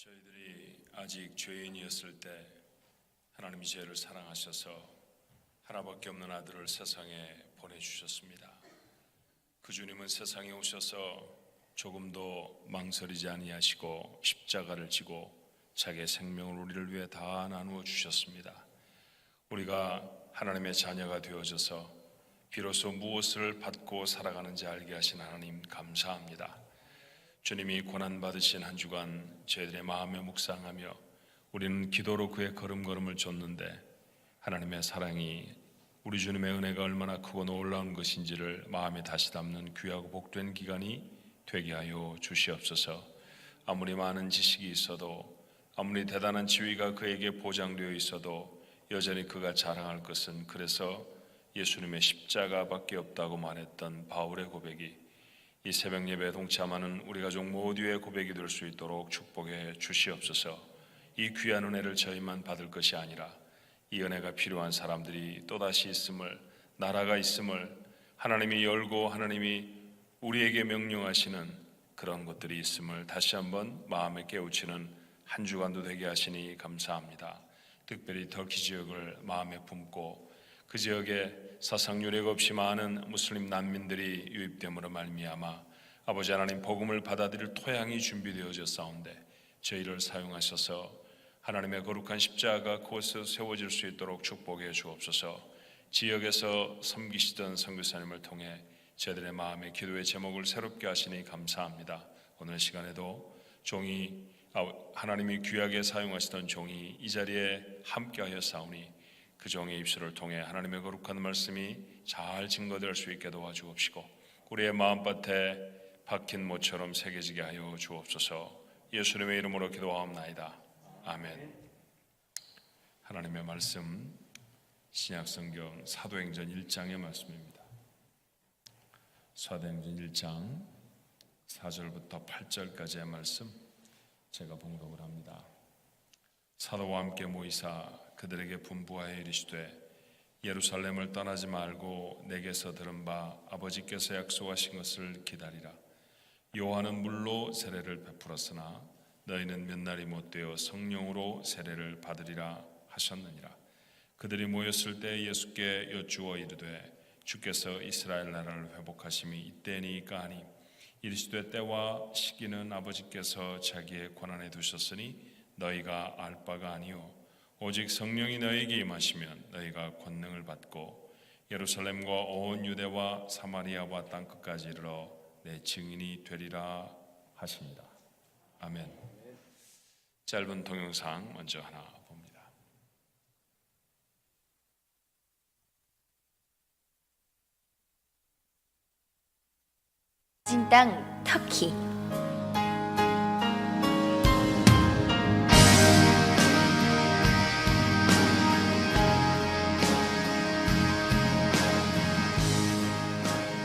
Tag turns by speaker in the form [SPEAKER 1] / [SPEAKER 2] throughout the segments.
[SPEAKER 1] 저희들이 아직 죄인이었을 때 하나님이 저희를 사랑하셔서 하나밖에 없는 아들을 세상에 보내주셨습니다. 그 주님은 세상에 오셔서 조금도 망설이지 아니하시고 십자가를 지고 자기의 생명을 우리를 위해 다 나누어 주셨습니다. 우리가 하나님의 자녀가 되어져서 비로소 무엇을 받고 살아가는지 알게 하신 하나님 감사합니다. 주님이 고난받으신 한 주간 저희들의 마음에 묵상하며 우리는 기도로 그의 걸음걸음을 쫓는데 하나님의 사랑이 우리 주님의 은혜가 얼마나 크고 놀라운 것인지를 마음에 다시 담는 귀하고 복된 기간이 되게 하여 주시옵소서. 아무리 많은 지식이 있어도 아무리 대단한 지위가 그에게 보장되어 있어도 여전히 그가 자랑할 것은 그래서 예수님의 십자가밖에 없다고 말했던 바울의 고백이 이 새벽 예배에 동참하는 우리 가족 모두의 고백이 될 수 있도록 축복해 주시옵소서. 이 귀한 은혜를 저희만 받을 것이 아니라 이 은혜가 필요한 사람들이 또다시 있음을, 나라가 있음을, 하나님이 열고 하나님이 우리에게 명령하시는 그런 것들이 있음을 다시 한번 마음에 깨우치는 한 주간도 되게 하시니 감사합니다. 특별히 터키 지역을 마음에 품고 그 지역에 사상 유례가 없이 많은 무슬림 난민들이 유입됨으로 말미암아 아버지 하나님 복음을 받아들일 토양이 준비되어져 싸운데 저희를 사용하셔서 하나님의 거룩한 십자가가 그곳에 세워질 수 있도록 축복해 주옵소서. 지역에서 섬기시던 선교사님을 통해 저희들의 마음의 기도의 제목을 새롭게 하시니 감사합니다. 오늘 시간에도 종이 하나님이 귀하게 사용하시던 종이 이 자리에 함께하여 싸우니 그 종의 입술을 통해 하나님의 거룩한 말씀이 잘 증거될 수 있게 도와주옵시고 우리의 마음밭에 박힌 모처럼 새겨지게 하여 주옵소서. 예수님의 이름으로 기도하옵나이다. 아멘. 하나님의 말씀 신약성경 사도행전 1장의 말씀입니다. 사도행전 1장 4절부터 8절까지의 말씀 제가 봉독을 합니다. 사도와 함께 모이사 그들에게 분부하여 이르시되 예루살렘을 떠나지 말고 내게서 들은 바 아버지께서 약속하신 것을 기다리라. 요한은 물로 세례를 베풀었으나 너희는 몇 날이 못되어 성령으로 세례를 받으리라 하셨느니라. 그들이 모였을 때 예수께 여쭈어 이르되 주께서 이스라엘 나라를 회복하심이 이때니까 하니 이르시되 때와 시기는 아버지께서 자기의 권한에 두셨으니 너희가 알 바가 아니요 오직 성령이 너희에게 임하시면 너희가 권능을 받고 예루살렘과 온 유대와 사마리아와 땅끝까지 이르러 내 증인이 되리라 하십니다. 아멘. 짧은 동영상 먼저 하나 봅니다.
[SPEAKER 2] 진 땅 터키.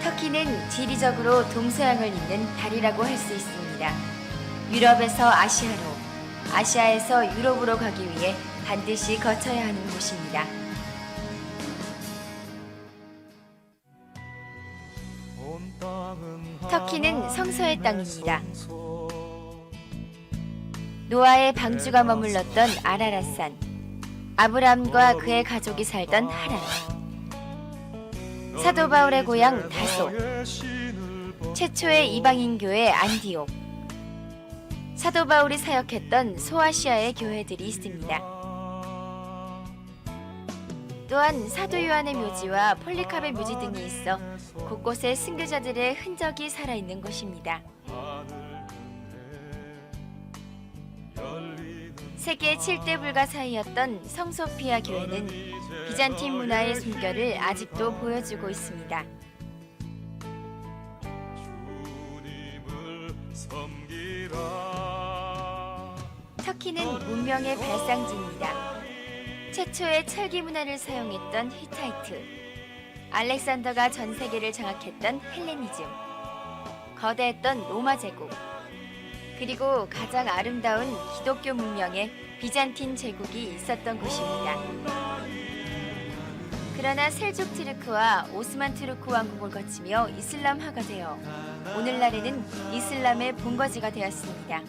[SPEAKER 2] 터키는 지리적으로 동서양을 잇는 다리라고 할 수 있습니다. 유럽에서 아시아로, 아시아에서 유럽으로 가기 위해 반드시 거쳐야 하는 곳입니다. 터키는 성서의 땅입니다. 노아의 방주가 머물렀던 아라랏산, 아브라함과 그의 가족이 살던 하란, 사도 바울의 고향 다소, 최초의 이방인 교회 안디옥, 사도 바울이 사역했던 소아시아의 교회들이 있습니다. 또한 사도 요한의 묘지와 폴리캅의 묘지 등이 있어 곳곳에 순교자들의 흔적이 살아있는 곳입니다. 세계 7대 불가사의였던 성소피아 교회는 비잔틴 문화의 숨결을 아직도 보여주고 있습니다. 터키는 문명의 발상지입니다. 최초의 철기 문화를 사용했던 히타이트, 알렉산더가 전 세계를 장악했던 헬레니즘, 거대했던 로마 제국, 그리고 가장 아름다운 기독교 문명의 비잔틴 제국이 있었던 곳입니다. 그러나 셀죽 트르크와 오스만 트루크 왕국을 거치며 이슬람화가 되어 오늘날에는 이슬람의 본거지가 되었습니다.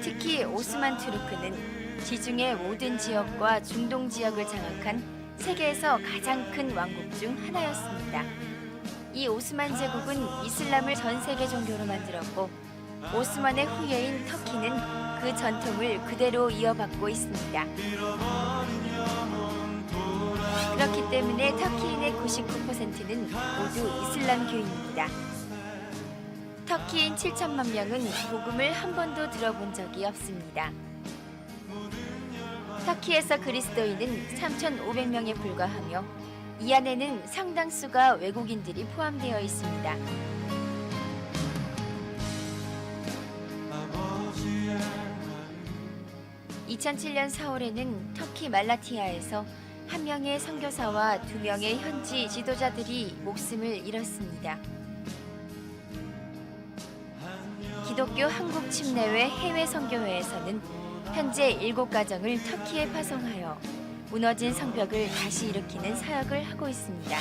[SPEAKER 2] 특히 오스만 투르크는 지중해 모든 지역과 중동 지역을 장악한 세계에서 가장 큰 왕국 중 하나였습니다. 이 오스만 제국은 이슬람을 전 세계 종교로 만들었고 오스만의 후예인 터키는 그 전통을 그대로 이어받고 있습니다. 그렇기 때문에 터키인의 99%는 모두 이슬람교인입니다. 터키인 7천만 명은 복음을 한 번도 들어본 적이 없습니다. 터키에서 그리스도인은 3,500명에 불과하며 이 안에는 상당수가 외국인들이 포함되어 있습니다. 2007년 4월에는 터키 말라티아에서 한 명의 선교사와 2명의 현지 지도자들이 목숨을 잃었습니다. 기독교 한국 침례회 해외 선교회에서는 현재 7가정을 터키에 파송하여 무너진 성벽을 다시 일으키는 사역을 하고 있습니다.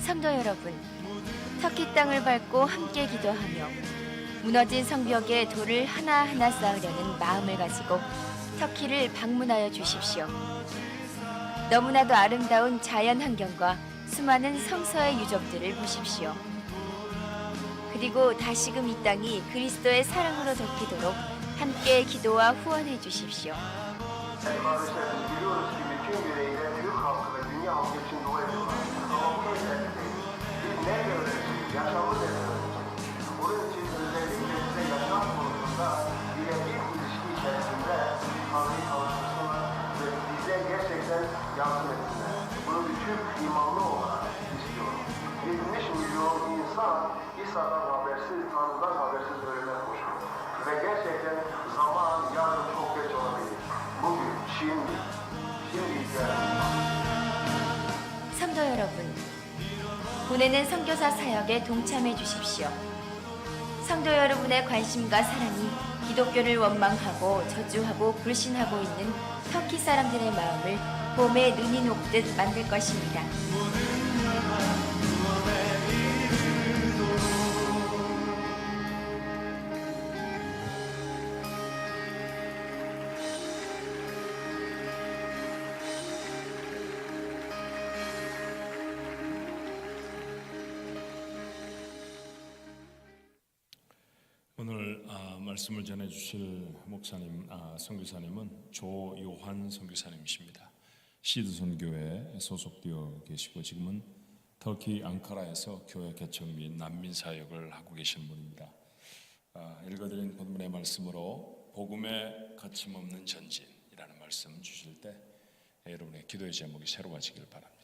[SPEAKER 2] 성도 여러분, 터키 땅을 밟고 함께 기도하며 무너진 성벽에 돌을 하나하나 쌓으려는 마음을 가지고 터키를 방문하여 주십시오. 너무나도 아름다운 자연 환경과 수많은 성서의 유적들을 보십시오. 그리고 다시금 이 땅이 그리스도의 사랑으로 덮이도록 함께 기도와 후원해 주십시오.
[SPEAKER 3] İsa'dan habersiz, Tanrı'dan habersiz ölüme koşuyor. Ve gerçekten zaman yarın çok geç olabilir. Bugün, şimdi ihtiyacımız var.
[SPEAKER 2] 성도 여러분, 보내는 선교사 사역에 동참해 주십시오. 성도 여러분의 관심과 사랑이 기독교를 원망하고 저주하고 불신하고 있는 터키 사람들의 마음을 봄에 눈이 녹듯 만들 것입니다.
[SPEAKER 1] 오늘 말씀을 전해주실 목사님, 선교사님은 조요한 선교사님이십니다. 시드손 교회에 소속되어 계시고 지금은 터키 앙카라에서 교회 개척 및 난민 사역을 하고 계신 분입니다. 읽어드린 본문의 말씀으로 복음의 거침없는 전진이라는 말씀 주실 때 여러분의 기도의 제목이 새로워지길 바랍니다.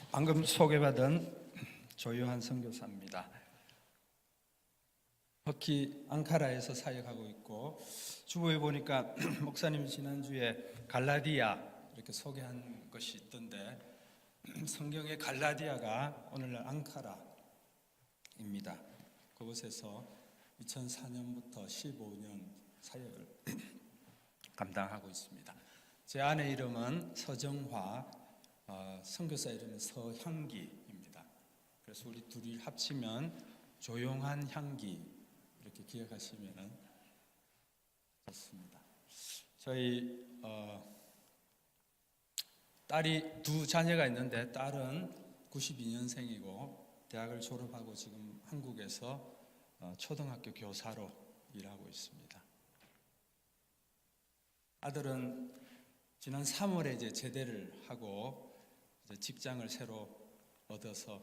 [SPEAKER 4] 방금 소개받은 조요한 선교사입니다. 터키 앙카라에서 사역하고 있고 주보에 보니까 목사님 지난주에 갈라디아 이렇게 소개한 것이 있던데 성경의 갈라디아가 오늘날 앙카라입니다. 그곳에서 2004년부터 15년 사역을 감당하고 있습니다. 제 아내 이름은 서정화, 선교사 이름은 서향기입니다. 그래서 우리 둘이 합치면 조용한 향기 이렇게 기억하시면 좋습니다. 저희 딸이 두 자녀가 있는데 딸은 92년생이고 대학을 졸업하고 지금 한국에서 초등학교 교사로 일하고 있습니다. 아들은 지난 3월에 이제 제대를 하고 이제 직장을 새로 얻어서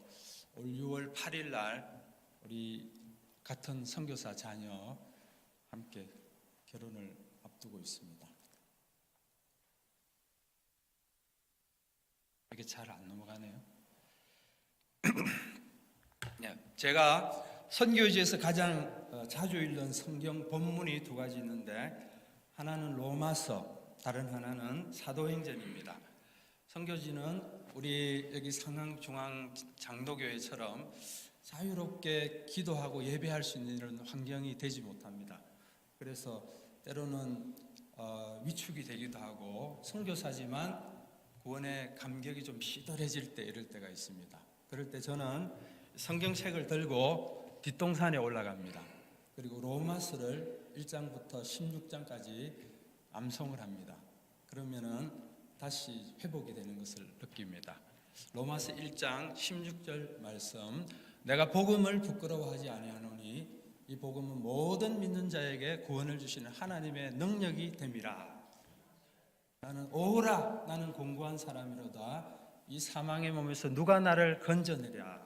[SPEAKER 4] 올 6월 8일 날 우리 같은 선교사 자녀 함께 결혼을 앞두고 있습니다. 이게 잘 안 넘어가네요. 네, 제가 선교지에서 가장 자주 읽는 성경 본문이 두 가지 있는데 하나는 로마서, 다른 하나는 사도행전입니다. 선교지는 우리 여기 상황중앙장로교회처럼 자유롭게 기도하고 예배할 수 있는 이런 환경이 되지 못합니다. 그래서 때로는 위축이 되기도 하고 선교사지만 구원의 감격이 좀 시들해질 때 이럴 때가 있습니다. 그럴 때 저는 성경책을 들고 뒷동산에 올라갑니다. 그리고 로마서를 1장부터 16장까지 암송을 합니다. 그러면은 다시 회복이 되는 것을 느낍니다. 로마서 1장 16절 말씀, 내가 복음을 부끄러워하지 아니하노니 이 복음은 모든 믿는 자에게 구원을 주시는 하나님의 능력이 됨이라. 나는 오라, 나는 공고한 사람이로다. 이 사망의 몸에서 누가 나를 건져내랴.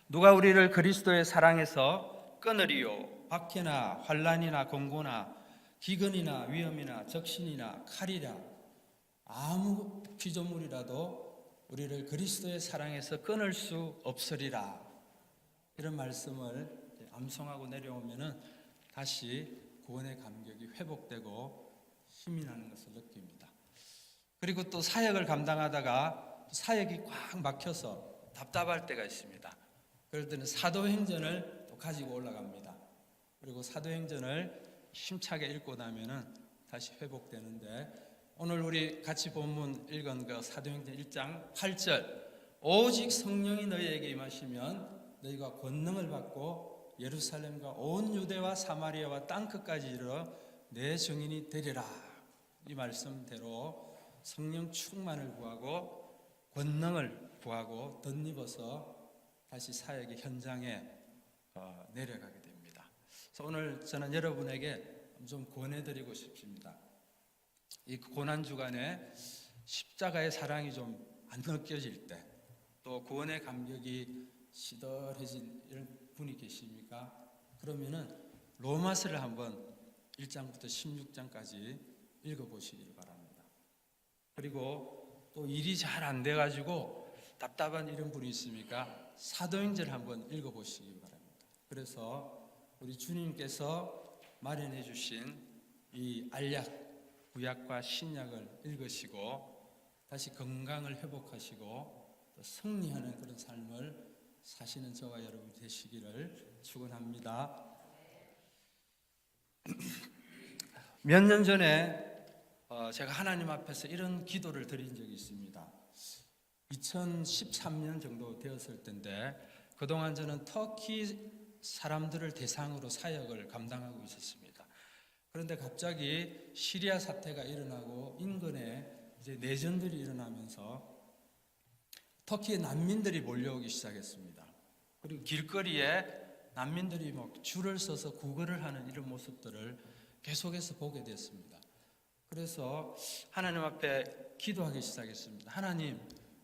[SPEAKER 4] 누가 우리를 그리스도의 사랑에서 끊으리요. 박해나 환난이나 공고나 기근이나 위험이나 적신이나 칼이라. 아무 피조물이라도 우리를 그리스도의 사랑에서 끊을 수 없으리라. 이런 말씀을 암송하고 내려오면은 다시 구원의 감격이 회복되고 힘이 나는 것을 느낍니다. 그리고 또 사역을 감당하다가 사역이 꽉 막혀서 답답할 때가 있습니다. 그럴 때는 사도행전을 또 가지고 올라갑니다. 그리고 사도행전을 힘차게 읽고 나면은 다시 회복되는데, 오늘 우리 같이 본문 읽은 그 사도행전 1장 8절, 오직 성령이 너희에게 임하시면 너희가 권능을 받고 예루살렘과 온 유대와 사마리아와 땅끝까지 이르러 내 증인이 되리라. 이 말씀대로 성령 충만을 구하고 권능을 구하고 덧입어서 다시 사역의 현장에 내려가게 됩니다. 그래서 오늘 저는 여러분에게 좀 권해드리고 싶습니다. 이 고난 주간에 십자가의 사랑이 좀 안 느껴질 때, 또 구원의 감격이 시들해진 이런 분이 계십니까? 그러면은 로마서를 한번 1장부터 16장까지 읽어보시기 바랍니다. 그리고 또 일이 잘 안 돼가지고 답답한 이런 분이 있습니까? 사도행전을 한번 읽어보시기 바랍니다. 그래서 우리 주님께서 마련해 주신 이 알약, 구약과 신약을 읽으시고 다시 건강을 회복하시고 또 승리하는 그런 삶을 사시는 저와 여러분 되시기를 축원합니다. 몇 년 전에 제가 하나님 앞에서 이런 기도를 드린 적이 있습니다. 2013년 정도 되었을 텐데, 그동안 저는 터키 사람들을 대상으로 사역을 감당하고 있었습니다. 그런데 갑자기 시리아 사태가 일어나고 인근에 이제 내전들이 일어나면서 터키의 난민들이 몰려오기 시작했습니다. 그리고 길거리에 난민들이 막 줄을 서서 구걸을 하는 이런 모습들을 계속해서 보게 됐습니다. 그래서 하나님 앞에 기도하기 시작했습니다. 하나님,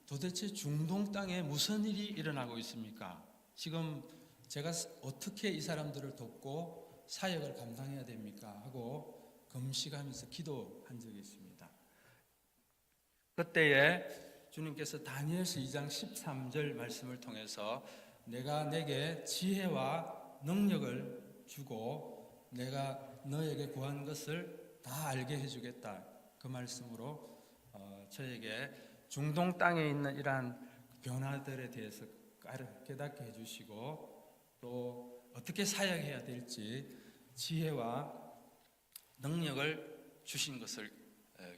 [SPEAKER 4] 도대체 중동 땅에 무슨 일이 일어나고 있습니까? 지금 제가 어떻게 이 사람들을 돕고 사역을 감당해야 됩니까? 하고 금식하면서 기도한 적이 있습니다. 그때에 주님께서 다니엘서 2장 13절 말씀을 통해서 내가 내게 지혜와 능력을 주고 내가 너에게 구한 것을 다 알게 해주겠다. 그 말씀으로 저에게 중동 땅에 있는 이러한 변화들에 대해서 깨닫게 해주시고 또 어떻게 사역해야 될지 지혜와 능력을 주신 것을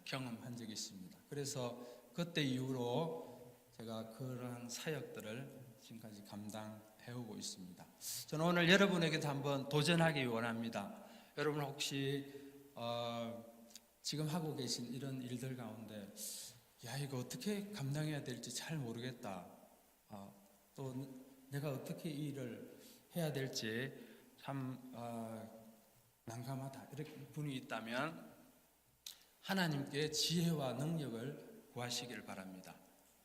[SPEAKER 4] 경험한 적이 있습니다. 그래서 그때 이후로 제가 그러한 사역들을 지금까지 감당해오고 있습니다. 저는 오늘 여러분에게도 한번 도전하기 원합니다. 여러분 혹시 지금 하고 계신 이런 일들 가운데 야, 이거 어떻게 감당해야 될지 잘 모르겠다. 또 내가 어떻게 이 일을 해야 될지 참 난감하다. 이렇게 분이 있다면 하나님께 지혜와 능력을 구하시길 바랍니다.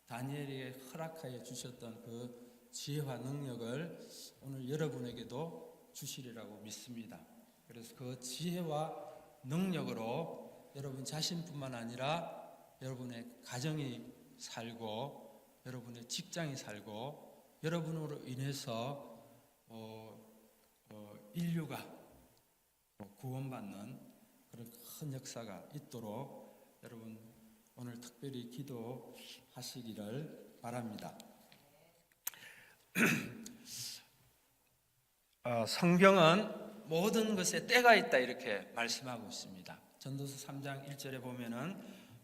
[SPEAKER 4] 다니엘에게 허락하여 주셨던 그 지혜와 능력을 오늘 여러분에게도 주시리라고 믿습니다. 그래서 그 지혜와 능력으로 여러분 자신뿐만 아니라 여러분의 가정이 살고 여러분의 직장이 살고 여러분으로 인해서 인류가 구원받는 그런 큰 역사가 있도록 여러분 오늘 특별히 기도하시기를 바랍니다. 성경은 모든 것에 때가 있다 이렇게 말씀하고 있습니다. 전도서 3장 1절에 보면은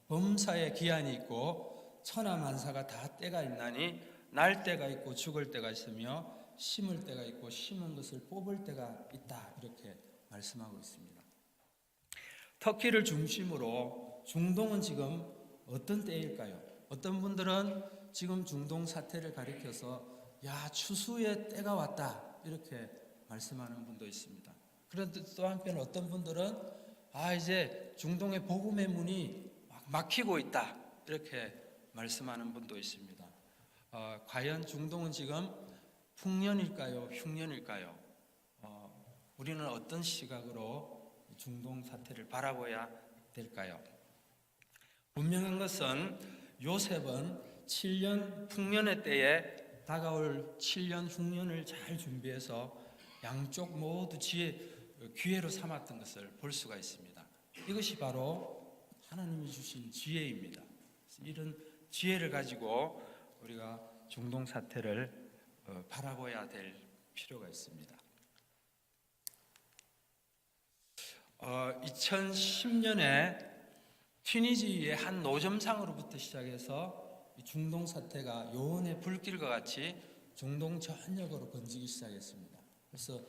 [SPEAKER 4] 범사에 기한이 있고 천하만사가 다 때가 있나니 날 때가 있고 죽을 때가 있으며 심을 때가 있고 심은 것을 뽑을 때가 있다 이렇게 말씀하고 있습니다. 터키를 중심으로 중동은 지금 어떤 때일까요? 어떤 분들은 지금 중동 사태를 가리켜서 야 추수의 때가 왔다 이렇게 말씀하는 분도 있습니다. 그런데 또 한편 어떤 분들은 이제 중동의 복음의 문이 막히고 있다 이렇게 말씀하는 분도 있습니다. 과연 중동은 지금 풍년일까요? 흉년일까요? 우리는 어떤 시각으로 중동 사태를 바라봐야 될까요? 분명한 것은 요셉은 7년 풍년의 때에 다가올 7년 흉년을 잘 준비해서 양쪽 모두 기회로 삼았던 것을 볼 수가 있습니다. 이것이 바로 하나님이 주신 지혜입니다. 이런 지혜를 가지고 우리가 중동 사태를 바라봐야 될 필요가 있습니다. 2010년에 튀니지의 한 노점상으로부터 시작해서 중동 사태가 요원의 불길과 같이 중동 전역으로 번지기 시작했습니다. 그래서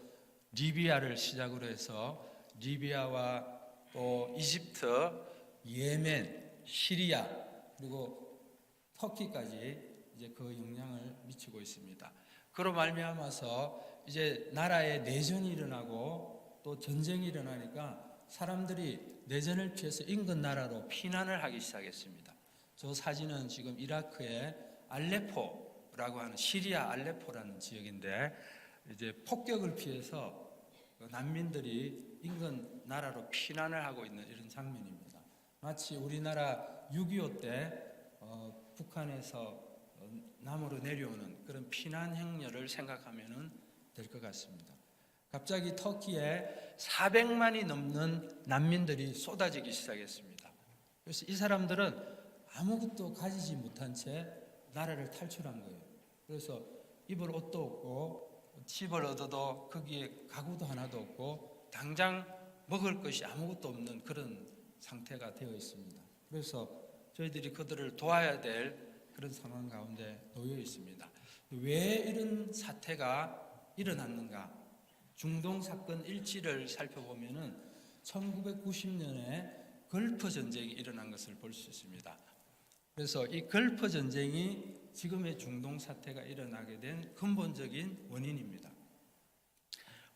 [SPEAKER 4] 리비아를 시작으로 해서 리비아와 또 이집트, 예멘, 시리아 그리고 터키까지 이제 그 영향을 미치고 있습니다. 그로 말미암아서 이제 나라에 내전이 일어나고 또 전쟁이 일어나니까 사람들이 내전을 피해서 인근 나라로 피난을 하기 시작했습니다. 저 사진은 지금 이라크의 알레포라고 하는 시리아 알레포라는 지역인데 이제 폭격을 피해서 난민들이 인근 나라로 피난을 하고 있는 이런 장면입니다. 마치 우리나라 6.25 때 북한에서 남으로 내려오는 그런 피난 행렬을 생각하면 될 것 같습니다. 갑자기 터키에 400만이 넘는 난민들이 쏟아지기 시작했습니다. 그래서 이 사람들은 아무것도 가지지 못한 채 나라를 탈출한 거예요. 그래서 입을 옷도 없고 집을 얻어도 거기에 가구도 하나도 없고 당장 먹을 것이 아무것도 없는 그런 상태가 되어 있습니다. 그래서 저희들이 그들을 도와야 될 그런 상황 가운데 놓여 있습니다. 왜 이런 사태가 일어났는가? 중동 사건 일지를 살펴보면은 1990년에 걸프 전쟁이 일어난 것을 볼 수 있습니다. 그래서 이 걸프 전쟁이 지금의 중동 사태가 일어나게 된 근본적인 원인입니다.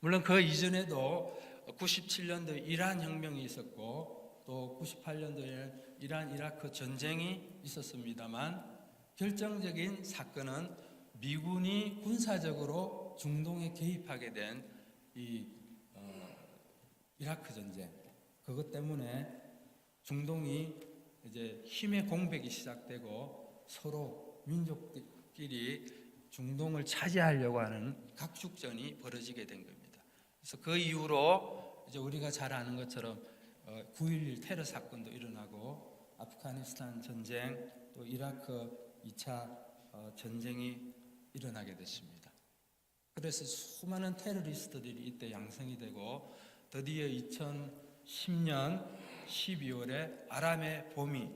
[SPEAKER 4] 물론 그 이전에도 97년도에 이란 혁명이 있었고 또 98년도에 이란 이라크 전쟁이 있었습니다만 결정적인 사건은 미군이 군사적으로 중동에 개입하게 된 이 이라크 전쟁 그것 때문에 중동이 이제 힘의 공백이 시작되고 서로 민족끼리 중동을 차지하려고 하는 각축전이 벌어지게 된 겁니다. 그래서 그 이후로 이제 우리가 잘 아는 것처럼 9.11 테러 사건도 일어나고 아프가니스탄 전쟁 또 이라크 2차 전쟁이 일어나게 됐습니다. 그래서 수많은 테러리스트들이 이때 양성이 되고 드디어 2010년 12월에 아람의 봄이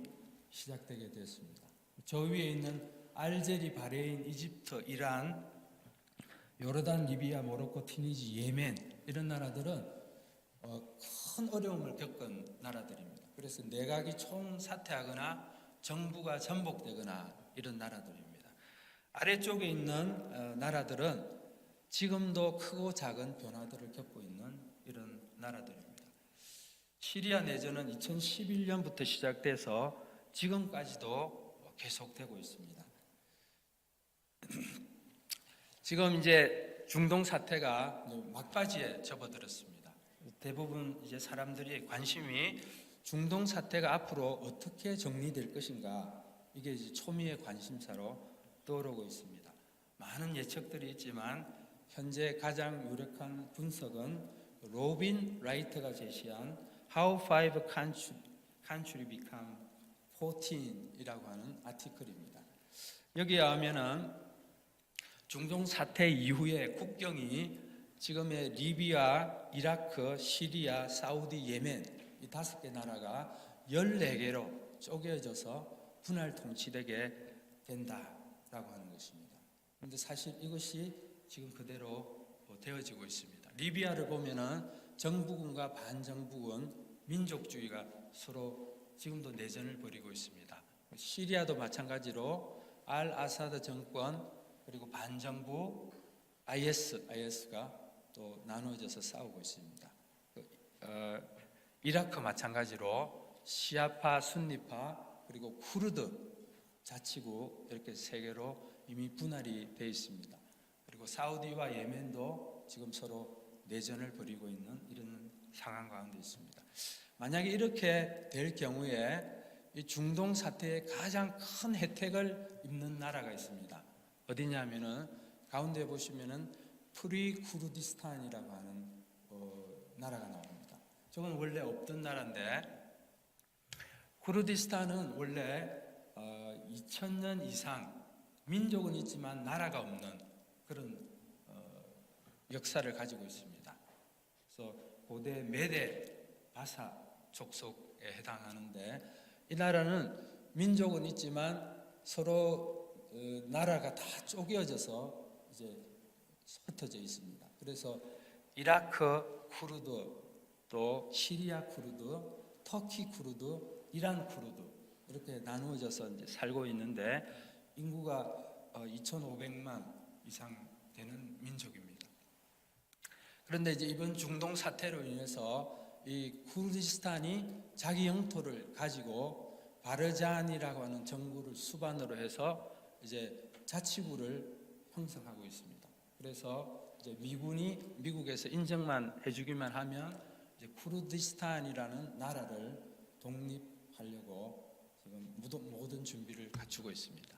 [SPEAKER 4] 시작되게 되었습니다. 저 위에 있는 알제리, 바레인, 이집트, 이란, 요르단, 리비아, 모로코, 튀니지, 예멘 이런 나라들은 큰 어려움을 겪은 나라들입니다. 그래서 내각이 총사퇴하거나 정부가 전복되거나 이런 나라들입니다. 아래쪽에 있는 나라들은 지금도 크고 작은 변화들을 겪고 있는 이런 나라들입니다. 시리아 내전은 2011년부터 시작돼서 지금까지도 계속되고 있습니다. 지금 이제 중동 사태가 막바지에 접어들었습니다. 대부분 이제 사람들이 관심이 중동 사태가 앞으로 어떻게 정리될 것인가 이게 이제 초미의 관심사로 떠오르고 있습니다. 많은 예측들이 있지만 현재 가장 유력한 분석은 로빈 라이트가 제시한 How Five Countries Become 14이라고 하는 아티클입니다. 여기에 하면은 중동 사태 이후에 국경이 지금의 리비아, 이라크, 시리아, 사우디, 예멘 이 5개 나라가 14개로 쪼개져서 분할 통치되게 된다라고 하는 것입니다. 그런데 사실 이것이 지금 그대로 되어지고 있습니다. 리비아를 보면은 정부군과 반정부군 민족주의가 서로 지금도 내전을 벌이고 있습니다. 시리아도 마찬가지로 알 아사드 정권 그리고 반정부 IS가 또 나누어져서 싸우고 있습니다. 이라크 마찬가지로 시아파, 순니파 그리고 쿠르드 자치구 이렇게 3개로 이미 분할이 되어 있습니다. 그리고 사우디와 예멘도 지금 서로 내전을 벌이고 있는 이런 상황 가운데 있습니다. 만약에 이렇게 될 경우에 이 중동 사태에 가장 큰 혜택을 입는 나라가 있습니다. 어디냐면은 가운데 보시면은 프리쿠르디스탄이라고 하는 나라가 나옵니다. 저건 원래 없던 나라인데 쿠르디스탄은 원래 2000년 이상 민족은 있지만 나라가 없는 그런 역사를 가지고 있습니다. 그래서 고대 메데 바사 족속에 해당하는데 이 나라는 민족은 있지만 서로 나라가 다 쪼개져서 이제 흩어져 있습니다. 그래서 이라크 쿠르드, 또 시리아 쿠르드, 터키 쿠르드, 이란 쿠르드 이렇게 나누어져서 이제 살고 있는데 인구가 2,500만 이상 되는 민족입니다. 그런데 이제 이번 중동 사태로 인해서 이 쿠르디스탄이 자기 영토를 가지고 바르잔이라고 하는 정부를 수반으로 해서 이제 자치구를 형성하고 있습니다. 그래서 이제 미국에서 인정만 해주기만 하면 이제 쿠르디스탄이라는 나라를 독립하려고 지금 모든 준비를 갖추고 있습니다.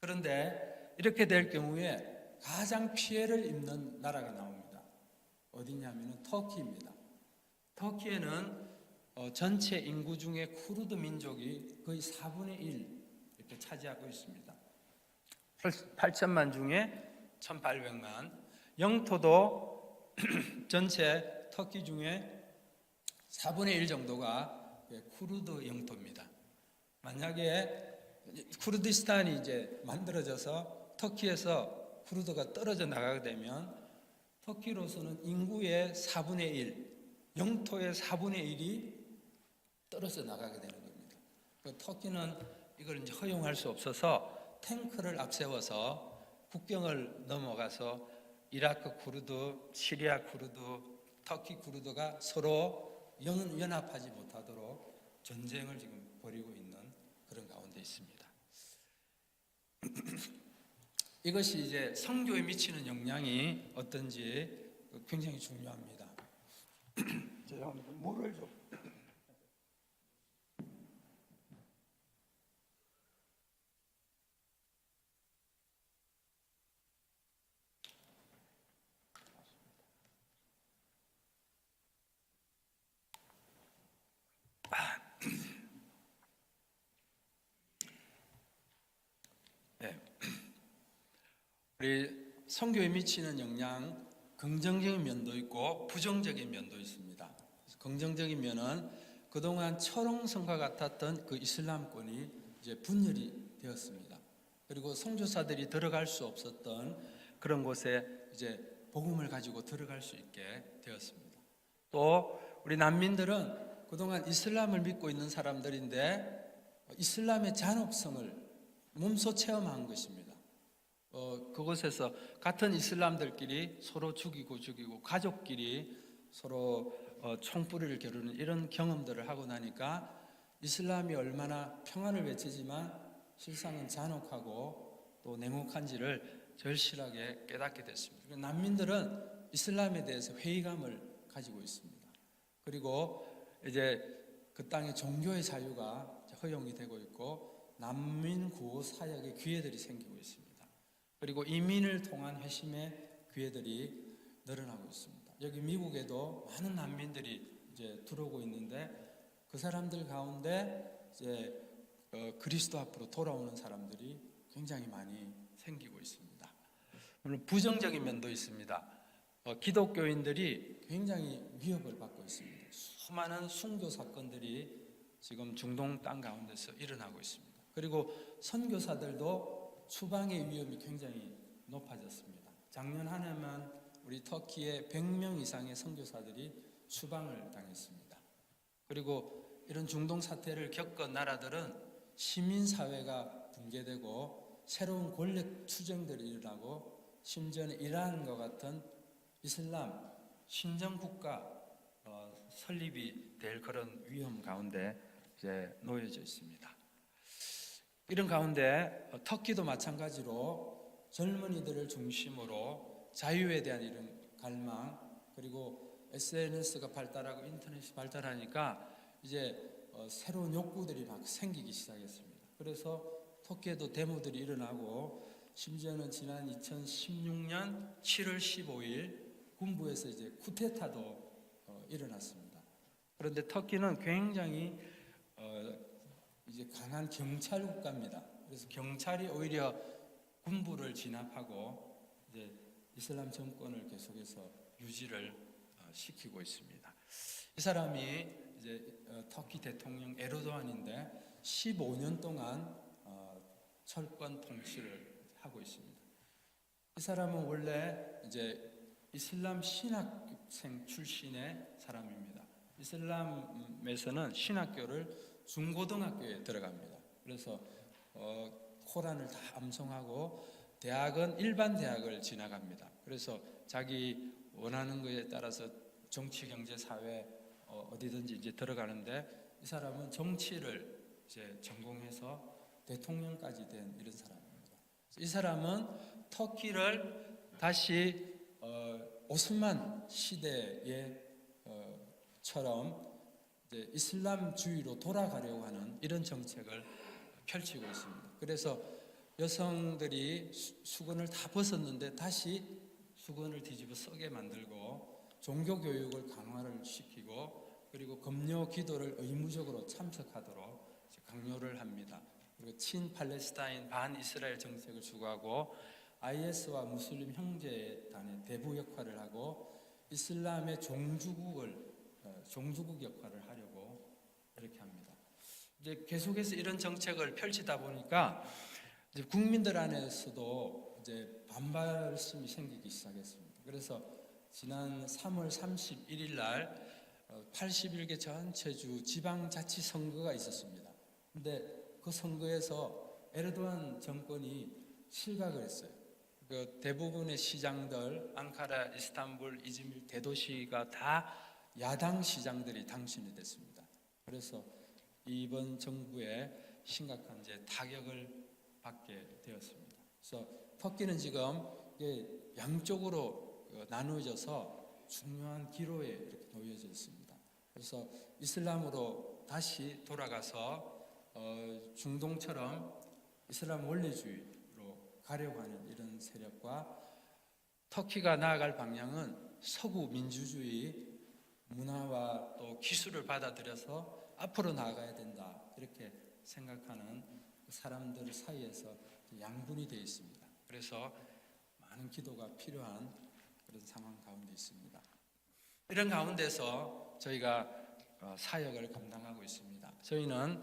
[SPEAKER 4] 그런데 이렇게 될 경우에 가장 피해를 입는 나라가 나옵니다. 어디냐면은 터키입니다. 터키에는 전체 인구 중에 쿠르드 민족이 거의 4분의 1 이렇게 차지하고 있습니다. 8천만 중에 1,800만, 영토도 전체 터키 중에 4분의 1 정도가 쿠르드 영토입니다. 만약에 쿠르디스탄이 이제 만들어져서 터키에서 쿠르드가 떨어져 나가게 되면 터키로서는 인구의 4분의 1, 영토의 4분의 1이 떨어져 나가게 되는 겁니다. 터키는 이걸 이제 허용할 수 없어서 탱크를 앞세워서 국경을 넘어가서 이라크 쿠르드, 시리아 쿠르드, 터키 쿠르드가 서로 연합하지 못하도록 전쟁을 지금 벌이고 있는 그런 가운데 있습니다. 이것이 이제 선교에 미치는 영향이 어떤지 굉장히 중요합니다. 죄송합니다. 물을 좀. 네. 우리 선교에 미치는 영향, 긍정적인 면도 있고 부정적인 면도 있습니다. 긍정적인 면은 그동안 철옹성과 같았던 그 이슬람권이 이제 분열이 되었습니다. 그리고 선교사들이 들어갈 수 없었던 그런 곳에 이제 복음을 가지고 들어갈 수 있게 되었습니다. 또 우리 난민들은 그동안 이슬람을 믿고 있는 사람들인데 이슬람의 잔혹성을 몸소 체험한 것입니다. 그곳에서 같은 이슬람들끼리 서로 죽이고 가족끼리 서로 총뿌리를 겨루는 이런 경험들을 하고 나니까 이슬람이 얼마나 평안을 외치지만 실상은 잔혹하고 또 냉혹한지를 절실하게 깨닫게 됐습니다. 난민들은 이슬람에 대해서 회의감을 가지고 있습니다. 그리고 이제 그 땅에 종교의 자유가 허용이 되고 있고 난민 구호 사역의 기회들이 생기고 있습니다. 그리고 이민을 통한 회심의 교회들이 늘어나고 있습니다. 여기 미국에도 많은 난민들이 이제 들어오고 있는데 그 사람들 가운데 이제 그리스도 앞으로 돌아오는 사람들이 굉장히 많이 생기고 있습니다. 물론 부정적인 면도 있습니다. 기독교인들이 굉장히 위협을 받고 있습니다. 수많은 순교 사건들이 지금 중동 땅 가운데서 일어나고 있습니다. 그리고 선교사들도 추방의 위험이 굉장히 높아졌습니다. 작년 한 해만 우리 터키에 100명 이상의 선교사들이 추방을 당했습니다. 그리고 이런 중동 사태를 겪은 나라들은 시민사회가 붕괴되고 새로운 권력 투쟁들이 일어나고 심지어는 이란과 같은 이슬람 신정국가 설립이 될 그런 위험 가운데 이제 놓여져 있습니다. 이런 가운데 터키도 마찬가지로 젊은이들을 중심으로 자유에 대한 이런 갈망, 그리고 SNS가 발달하고 인터넷이 발달하니까 이제 새로운 욕구들이 막 생기기 시작했습니다. 그래서 터키에도 데모들이 일어나고 심지어는 지난 2016년 7월 15일 군부에서 이제 쿠데타도 일어났습니다. 그런데 터키는 굉장히 이제 강한 경찰 국가입니다. 그래서 경찰이 오히려 군부를 진압하고 이제 이슬람 정권을 계속해서 유지를 시키고 있습니다. 이 사람이 이제 터키 대통령 에르도안인데 15년 동안 철권 통치를 하고 있습니다. 이 사람은 원래 이제 이슬람 신학생 출신의 사람입니다. 이슬람에서는 신학교를 중고등학교에 들어갑니다. 그래서 코란을 다 암송하고 대학은 일반 대학을 지나갑니다. 그래서 자기 원하는 것에 따라서 정치, 경제, 사회 어디든지 이제 들어가는데 이 사람은 정치를 이제 전공해서 대통령까지 된 이런 사람입니다. 이 사람은 터키를 다시 오스만 시대의 처럼 이제 이슬람주의로 돌아가려고 하는 이런 정책을 펼치고 있습니다. 그래서 여성들이 수건을 다 벗었는데 다시 수건을 뒤집어 쓰게 만들고 종교 교육을 강화를 시키고 그리고 금요 기도를 의무적으로 참석하도록 강요를 합니다. 그리고 친팔레스타인 반이스라엘 정책을 추구하고 IS와 무슬림 형제단의 대부 역할을 하고 이슬람의 종주국 역할을 하려고 이렇게 합니다. 이제 계속해서 이런 정책을 펼치다 보니까 이제 국민들 안에서도 이제 반발심이 생기기 시작했습니다. 그래서 지난 3월 31일 날 81개 전체주 지방자치선거가 있었습니다. 근데 그 선거에서 에르도안 정권이 실각을 했어요. 그 대부분의 시장들, 앙카라, 이스탄불, 이즈밀 대도시가 다 야당 시장들이 당선이 됐습니다. 그래서 이번 정부에 심각한 이제 타격을 받게 되었습니다. 그래서 터키는 지금 양쪽으로 나누어져서 중요한 기로에 이렇게 놓여져 있습니다. 그래서 이슬람으로 다시 돌아가서 중동처럼 이슬람 원리주의로 가려고 하는 이런 세력과 터키가 나아갈 방향은 서구 민주주의 문화와 또 기술을 받아들여서 앞으로 나아가야 된다 이렇게 생각하는 사람들 사이에서 양분이 되어 있습니다. 그래서 많은 기도가 필요한 그런 상황 가운데 있습니다. 이런 가운데서 저희가 사역을 감당하고 있습니다. 저희는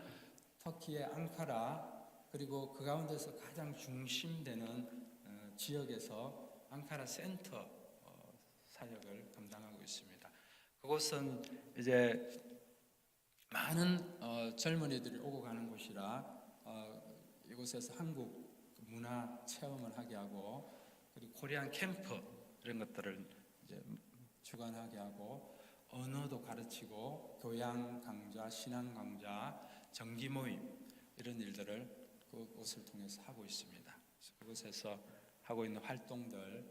[SPEAKER 4] 터키의 앙카라 그리고 그 가운데서 가장 중심되는 지역에서 앙카라 센터 사역을 감당하고 있습니다. 그곳은 이제 많은 젊은이들이 오고 가는 곳이라 이곳에서 한국 문화 체험을 하게 하고 그리고 코리안 캠프 이런 것들을 이제 주관하게 하고 언어도 가르치고 교양 강좌, 신앙 강좌, 정기 모임 이런 일들을 그곳을 통해서 하고 있습니다. 그곳에서 하고 있는 활동들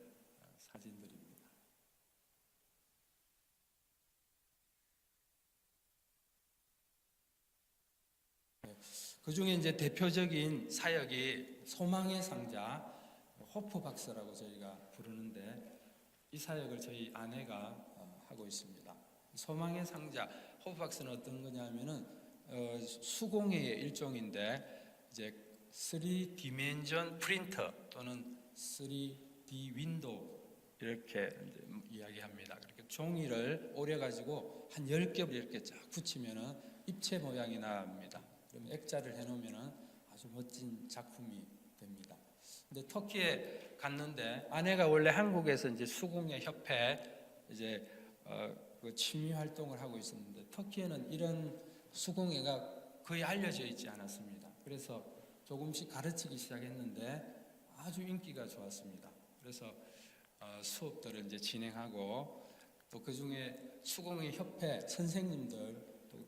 [SPEAKER 4] 사진들입니다. 그 중에 이제 대표적인 사역이 소망의 상자, 호프 박스라고 저희가 부르는데 이 사역을 저희 아내가 하고 있습니다. 소망의 상자, 호프박스는 어떤 거냐면은 수공예의 일종인데 이제 3디멘전 프린터 또는 3D 윈도우 이렇게 이제 이야기합니다. 그렇게 종이를 오려 가지고 한 10겹을 이렇게 쫙 붙이면은 입체 모양이 나옵니다. 그러면 액자를 해 놓으면은 아주 멋진 작품이 됩니다. 근데 터키에 갔는데 아내가 원래 한국에서 이제 수공예 협회 이제 그 취미 활동을 하고 있었는데 터키에는 이런 수공예가 거의 알려져 있지 않았습니다. 그래서 조금씩 가르치기 시작했는데 아주 인기가 좋았습니다. 그래서 수업들을 이제 진행하고 또 그 중에 수공예 협회 선생님들 또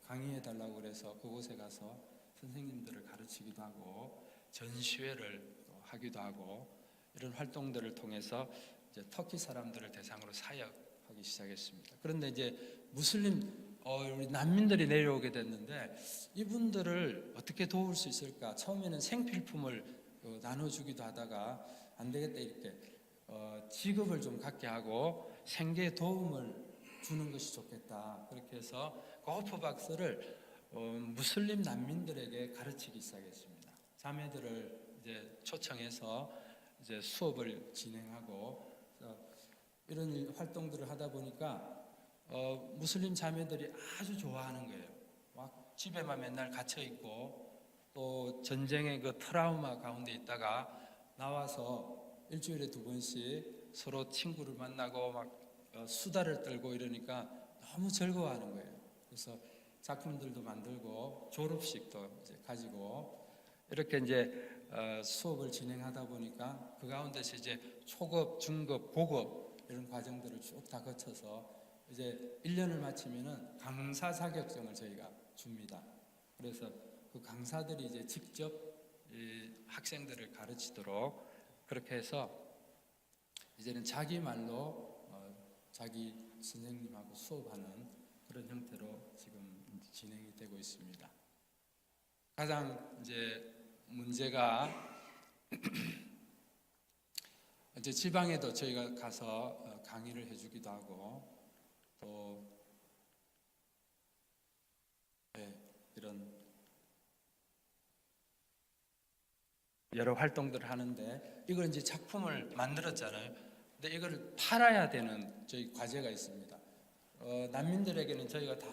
[SPEAKER 4] 강의해 달라고 그래서 그곳에 가서 선생님들을 가르치기도 하고 전시회를 하기도 하고 이런 활동들을 통해서 이제 터키 사람들을 대상으로 사역하기 시작했습니다. 그런데 이제 무슬림 우리 난민들이 내려오게 됐는데 이분들을 어떻게 도울 수 있을까? 처음에는 생필품을 나눠주기도 하다가 안 되겠다 이렇게 직업을 좀 갖게 하고 생계에 도움을 주는 것이 좋겠다. 그렇게 해서 그 호프박스를 무슬림 난민들에게 가르치기 시작했습니다. 자매들을 이제 초청해서 이제 수업을 진행하고 이런 활동들을 하다 보니까 무슬림 자매들이 아주 좋아하는 거예요. 막 집에만 맨날 갇혀 있고 또 전쟁의 그 트라우마 가운데 있다가 나와서 일주일에 2번씩 서로 친구를 만나고 막 수다를 떨고 이러니까 너무 즐거워하는 거예요. 그래서 작품들도 만들고 졸업식도 이제 가지고 이렇게 이제 수업을 진행하다 보니까 그 가운데서 이제 초급, 중급, 고급 이런 과정들을 쭉 다 거쳐서 이제 1년을 마치면은 강사 자격증을 저희가 줍니다. 그래서 그 강사들이 이제 직접 이 학생들을 가르치도록 그렇게 해서 이제는 자기 말로 자기 선생님하고 수업하는 그런 형태로 지금 진행이 되고 있습니다. 가장 이제 문제가 이제 지방에도 저희가 가서 강의를 해주기도 하고 또 이런 여러 활동들을 하는데 이걸 이제 작품을 만들었잖아요. 근데 이걸 팔아야 되는 저희 과제가 있습니다. 난민들에게는 저희가 다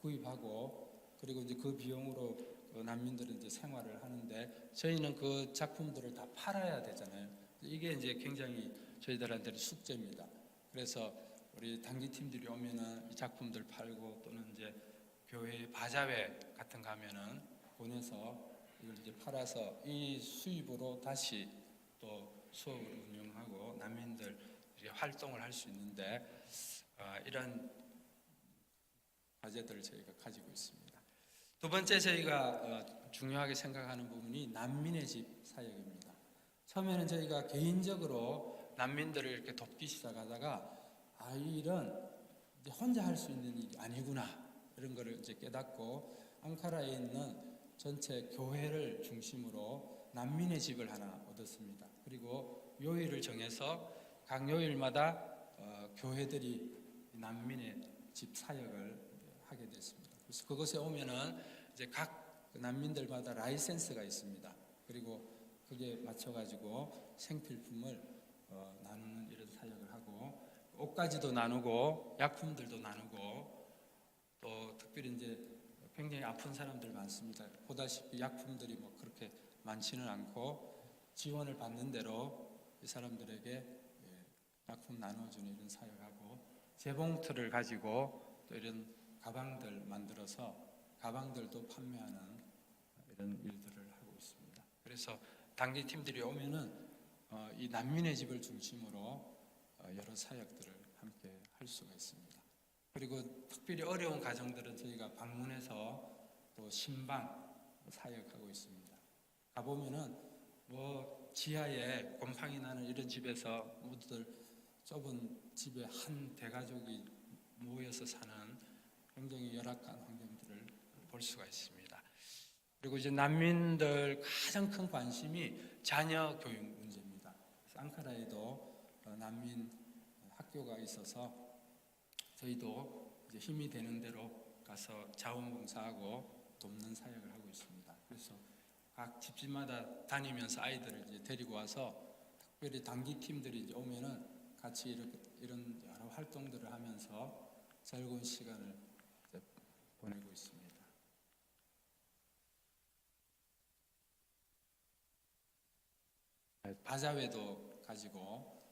[SPEAKER 4] 구입하고 그리고 이제 그 비용으로 난민들은 이제 생활을 하는데 저희는 그 작품들을 다 팔아야 되잖아요. 이게 이제 굉장히 저희들한테는 숙제입니다. 그래서 우리 단기팀들이 오면은 이 작품들 팔고 또는 이제 교회 바자회 같은 거 하면은 보내서 이걸 이제 팔아서 이 수입으로 다시 또 수업을 운영하고 난민들 활동을 할 수 있는데 이런 과제들을 저희가 가지고 있습니다. 두 번째 저희가 중요하게 생각하는 부분이 난민의 집 사역입니다. 처음에는 저희가 개인적으로 난민들을 이렇게 돕기 시작하다가 이 일은 이제 혼자 할 수 있는 일이 아니구나 이런 거를 이제 깨닫고 앙카라에 있는 전체 교회를 중심으로 난민의 집을 하나 얻었습니다. 그리고 요일을 정해서 각 요일마다 교회들이 난민의 집 사역을 하게 됐습니다. 그래서 그곳에 오면은 이제 각 난민들마다 라이센스가 있습니다. 그리고 그게 맞춰가지고 생필품을 나누는 이런 사역을 하고 옷가지도 나누고 약품들도 나누고 또 특별히 이제 굉장히 아픈 사람들 많습니다. 보다시피 약품들이 뭐 그렇게 많지는 않고 지원을 받는 대로 이 사람들에게 약품 나눠주는 이런 사역하고 재봉틀을 가지고 또 이런 가방들 만들어서 가방들도 판매하는 이런 일들을 하고 있습니다. 그래서 단기 팀들이 오면은 이 난민의 집을 중심으로 여러 사역들을 함께 할 수가 있습니다. 그리고 특별히 어려운 가정들은 저희가 방문해서 또 신방 사역하고 있습니다. 가보면은 뭐 지하에 곰팡이 나는 이런 집에서 모두들 좁은 집에 한 대가족이 모여서 사는 굉장히 열악한 환경들을 볼 수가 있습니다. 그리고 이제 난민들 가장 큰 관심이 자녀 교육 문제입니다. 그래서 앙카라에도 난민 학교가 있어서 저희도 이제 힘이 되는 대로 가서 자원봉사하고 돕는 사역을 하고 있습니다. 그래서 각 집집마다 다니면서 아이들을 이제 데리고 와서 특별히 단기 팀들이 이제 오면은 같이 이런 여러 활동들을 하면서 즐거운 시간을 이제 보내고 있습니다. 바자회도 가지고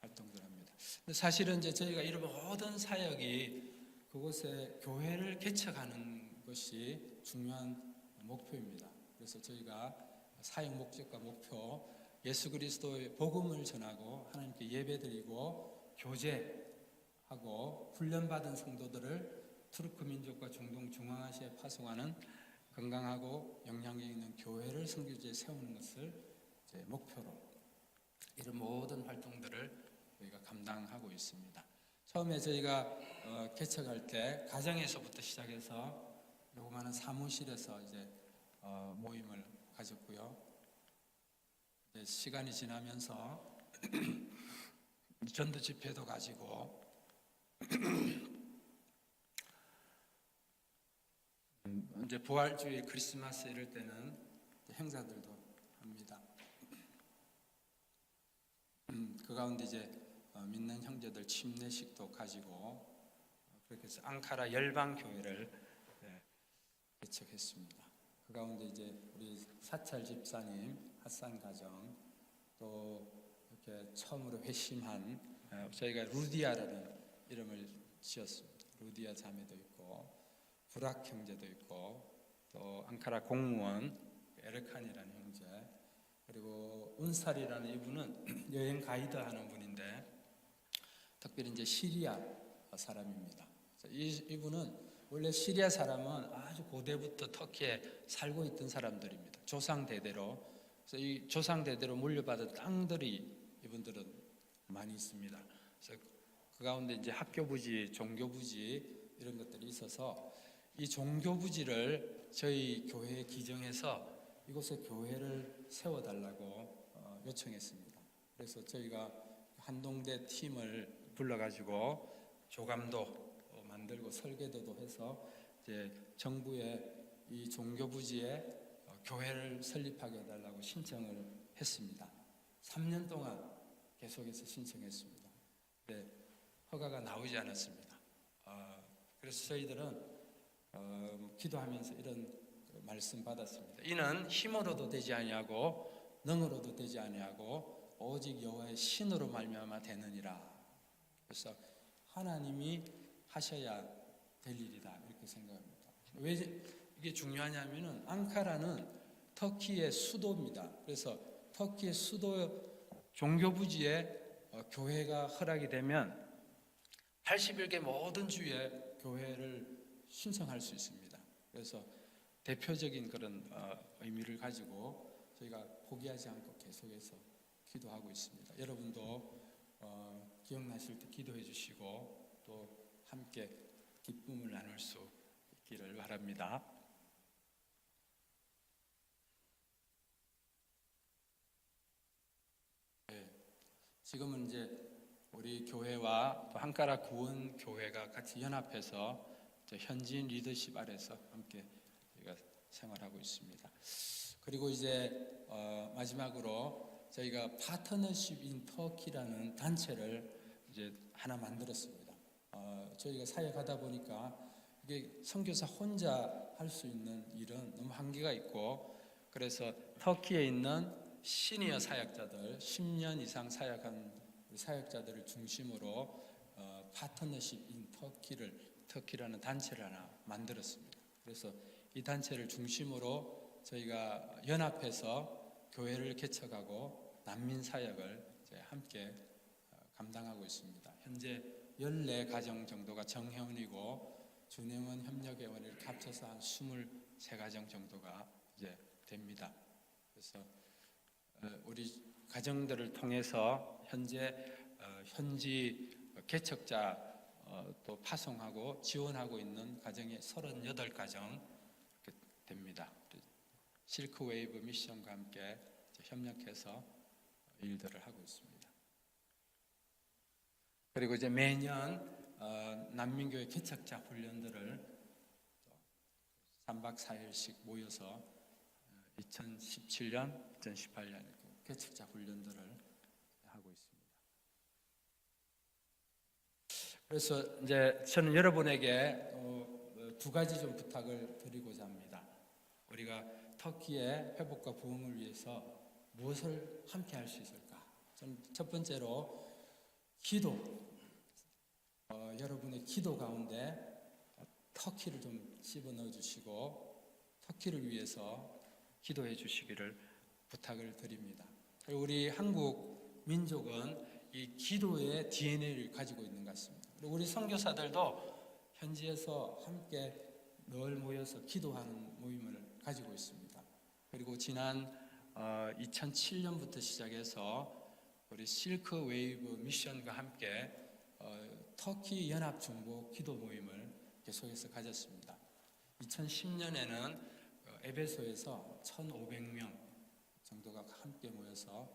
[SPEAKER 4] 활동들 합니다. 근데 사실은 이제 저희가 이런 모든 사역이 그곳에 교회를 개척하는 것이 중요한 목표입니다. 그래서 저희가 사역 목적과 목표, 예수 그리스도의 복음을 전하고 하나님께 예배드리고 교제하고 훈련받은 성도들을 투르크 민족과 중동 중앙아시아에 파송하는 건강하고 영향력 있는 교회를 선교지에 세우는 것을 이제 목표로 이런 모든 활동들을 저희가 감당하고 있습니다. 처음에 저희가 개척할 때 가정에서부터 시작해서 요만한 사무실에서 이제 모임을 가졌고요. 이제 시간이 지나면서 전도 집회도 가지고 이제 부활주일, 크리스마스 이럴 때는 행사들도 합니다. 그 가운데 이제 믿는 형제들 침례식도 가지고 그렇게 해서 앙카라 열방교회를 개척했습니다. 그 가운데 이제 우리 사찰 집사님, 핫산 가정, 또 이렇게 처음으로 회심한 저희가 루디아라는 이름을 지었습니다. 루디아 자매도 있고 부락 형제도 있고 또 앙카라 공무원 에르칸이라는 형제, 그리고 운살이라는 이분은 여행 가이드 하는 분인데 특별히 이제 시리아 사람입니다. 이분은 원래 시리아 사람은 아주 고대부터 터키에 살고 있던 사람들입니다. 조상 대대로. 그래서 이 조상 대대로 물려받은 땅들이 이분들은 많이 있습니다. 그래서 그 가운데 이제 학교 부지, 종교 부지 이런 것들이 있어서 이 종교 부지를 저희 교회에 기증해서 이곳에 교회를 세워달라고 요청했습니다. 그래서 저희가 한동대 팀을 불러가지고 조감도 만들고 설계도도 해서 이제 정부에 이 종교 부지에 교회를 설립하게 해달라고 신청을 했습니다. 3년 동안 계속해서 신청했습니다. 네, 허가가 나오지 않았습니다. 그래서 저희들은 기도하면서 이런 말씀 받았습니다. 이는 힘으로도 되지 아니하고 능으로도 되지 아니하고 오직 여호와의 신으로 말미암아 되느니라. 그래서 하나님이 하셔야 될 일이다 이렇게 생각합니다. 왜 이게 중요하냐면은 앙카라는 터키의 수도입니다. 그래서 터키의 수도 종교 부지에 교회가 허락이 되면 81개 모든 주에 교회를 신청할 수 있습니다. 그래서 대표적인 그런 의미를 가지고 저희가 포기하지 않고 계속해서 기도하고 있습니다. 여러분도 기억나실 때 기도해 주시고 또 함께 기쁨을 나눌 수 있기를 바랍니다. 네, 지금은 이제 우리 교회와 또 한가라 구원 교회가 같이 연합해서 현지인 리더십 아래서 함께 저희가 생활하고 있습니다. 그리고 이제 마지막으로 저희가 파트너십 인 터키라는 단체를 이제 하나 만들었습니다. 저희가 사역하다 보니까 이게 선교사 혼자 할 수 있는 일은 너무 한계가 있고 그래서 터키에 있는 시니어 사역자들 10년 이상 사역한 우리 사역자들을 중심으로 파트너십 인 터키라는 단체를 하나 만들었습니다. 그래서 이 단체를 중심으로 저희가 연합해서 교회를 개척하고 난민 사역을 이제 함께 감당하고 있습니다. 현재 14가정 정도가 정회원이고 준회원, 협력회원 이렇게 합쳐서 한 23가정 정도가 이제 됩니다. 그래서 우리 가정들을 통해서 현지 개척자 또 파송하고 지원하고 있는 가정이 38가정 이렇게 됩니다. 실크웨이브 미션과 함께 협력해서 일들을 하고 있습니다. 그리고 이제 매년 난민교회 개척자 훈련들을 3박 4일씩 모여서 2017년, 2018년 개척자 훈련들을 하고 있습니다. 그래서 이제 저는 여러분에게 두 가지 좀 부탁을 드리고자 합니다. 우리가 터키의 회복과 부흥을 위해서 무엇을 함께 할 수 있을까? 저는 첫 번째로 기도. 여러분의 기도 가운데 터키를 좀 집어넣어 주시고 터키를 위해서 기도해 주시기를 부탁을 드립니다. 그리고 우리 한국 민족은 이 기도의 DNA를 가지고 있는 것 같습니다. 그리고 우리 선교사들도 현지에서 함께 늘 모여서 기도하는 모임을 가지고 있습니다. 그리고 지난 2007년부터 시작해서 우리 실크 웨이브 미션과 함께 터키 연합 중보 기도 모임을 계속해서 가졌습니다. 2010년에는 에베소에서 1,500명 정도가 함께 모여서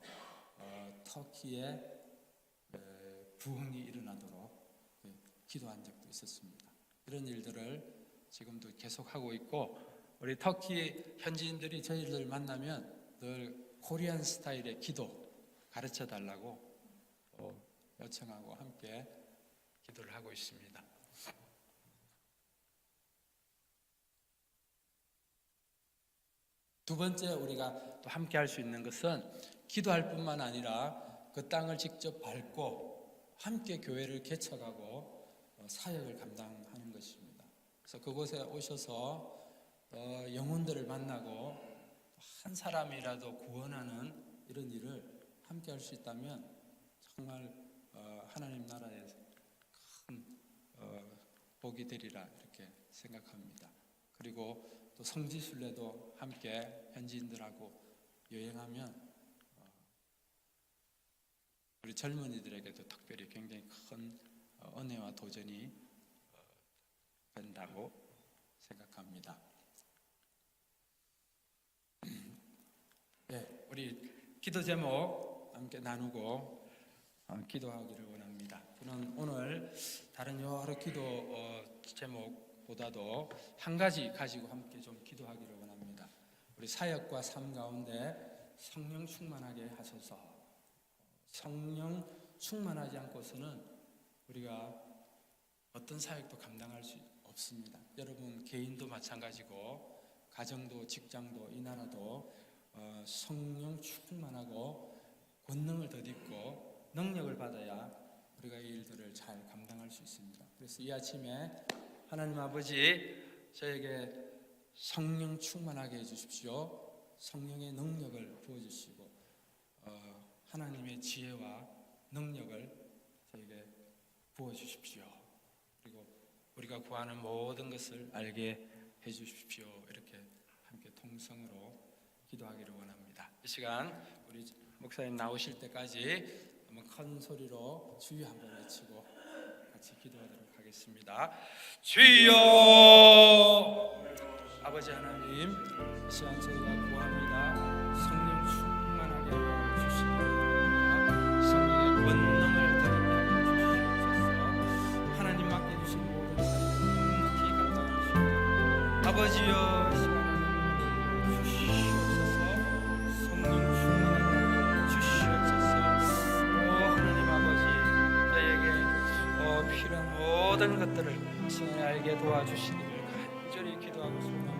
[SPEAKER 4] 터키에 부흥이 일어나도록 기도한 적도 있었습니다. 이런 일들을 지금도 계속하고 있고 우리 터키 현지인들이 저희들 만나면 늘 코리안 스타일의 기도 가르쳐 달라고 요청하고 함께 기도를 하고 있습니다. 두 번째 우리가 또 함께 할 수 있는 것은 기도할 뿐만 아니라 그 땅을 직접 밟고 함께 교회를 개척하고 사역을 감당하는 것입니다. 그래서 그곳에 오셔서 영혼들을 만나고 한 사람이라도 구원하는 이런 일을 함께 할 수 있다면 정말 하나님 나라에 큰 복이 되리라 이렇게 생각합니다. 그리고 또 성지순례도 함께 현지인들하고 여행하면 우리 젊은이들에게도 특별히 굉장히 큰 은혜와 도전이 된다고 생각합니다. 네, 우리 기도 제목 함께 나누고 기도하기를 원합니다. 저는 오늘 다른 여러 기도 제목보다도 한 가지 가지고 함께 좀 기도하기를 원합니다. 우리 사역과 삶 가운데 성령 충만하게 하소서. 성령 충만하지 않고서는 우리가 어떤 사역도 감당할 수 없습니다. 여러분 개인도 마찬가지고 가정도 직장도 이 나라도 성령 충만하고 권능을 덧입고 능력을 받아야 우리가 이 일들을 잘 감당할 수 있습니다. 그래서 이 아침에 하나님 아버지 저에게 성령 충만하게 해주십시오. 성령의 능력을 부어주시고 하나님의 지혜와 능력을 저에게 부어주십시오. 그리고 우리가 구하는 모든 것을 알게 해주십시오. 이렇게 함께 통성으로 기도하기를 원합니다. 이 시간 우리 목사님 나오실 때까지 한번 큰 소리로 주여 한번 외치고 같이 기도하도록 하겠습니다. 주여! 아버지 하나님, 이 시간 저희가 구합니다. 성령 충만하게 하여 주시기 바랍니다. 성령의 권능을 더럽게 하여 주시옵소서. 하나님 맡겨주신 모든 사역을 묵묵히 감당하시옵소서. 아버지여, 이 시간 주시옵소서. 성령 충만하게 하여 주시옵소서. 오 하나님 아버지, 저에게 필요한 모든 것들을 이 시간에 알게 도와주시기를 간절히 기도하고 싶습니다.